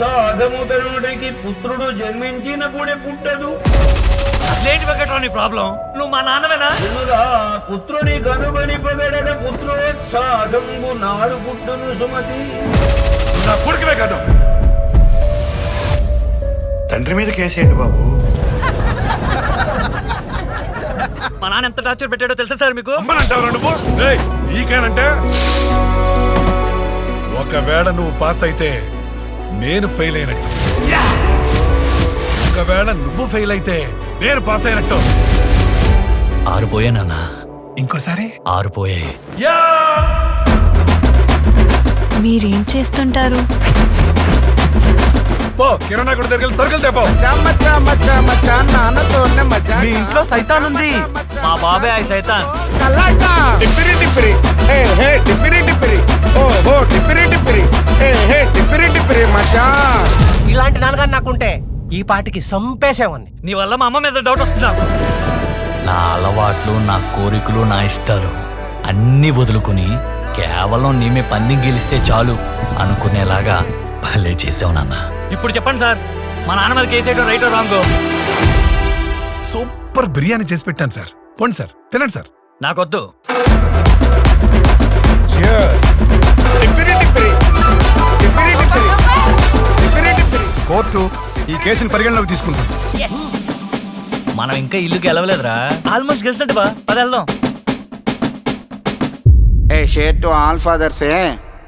సాధముతనుడికి పుత్రుడు జన్మించినప్పుడే పుట్టదు. అసలేంటి వెంకట్రావు నీ ప్రాబ్లం? నువ్వు మా నాన్నవేనా? వినురా, పుత్రుని కనుగొని పగడక పుత్రోత్సాహంబు నాడు పుట్టును సుమతి. నా కొడుకువే కదా. తండ్రి మీద కేసేయండి బాబు. మా నాన్న ఎంత టార్చర్ పెట్టాడో తెలుసా సార్ మీకు? అమ్మనంటావు నువ్వు? నీకేనంటే ఒకవేళ నువ్వు పాస్ అయితే నేను ఫెయిల్ అయినట్టు, ఒకవేళ నువ్వు ఫెయిల్ అయితే నేను పాస్ అయినట్టు. 6 పోయానన్నా. ఇంకోసారి 6 పోయాయి. మీరేం చేస్తుంటారు? పో కిరాణా కొట్టు దగ్గర సరుకులు తెపో. మీ ఇంట్లో సైతాన్ ఉంది. మా బాబాయ్ ఆ సైతాన్. ఇలాంటి నాన్నగారు నాకుంటే ఈ పాటికి సంపేసేవాన్ని. నీ వల్ల మా అమ్మ మీద డౌట్ వస్తుంది నాకు. నా అలవాట్లు, నా కోరికలు, నా ఇష్టాలు అన్నీ వదులుకుని కేవలం నీమే పందెం గెలిస్తే చాలు అనుకునేలాగా భలే చేసావు నాన్న. ఇప్పుడు చెప్పండి సార్, మా నాన్న మీద కేసేయడం రైటో రాంగో? సూపర్ బిర్యానీ చేసి పెట్టాను సార్. పోండి సార్, తినండి సార్. నాకొద్దు. కోర్టు ఈ కేసుని పరిగణలోకి తీసుకుంటాం. మనం ఇంకా ఇల్లు గెలవలేదురా. ఆల్మోస్ట్ గెలిచినట్టు బా. పద వెళ్దాం. Hey, share to all fathers, eh?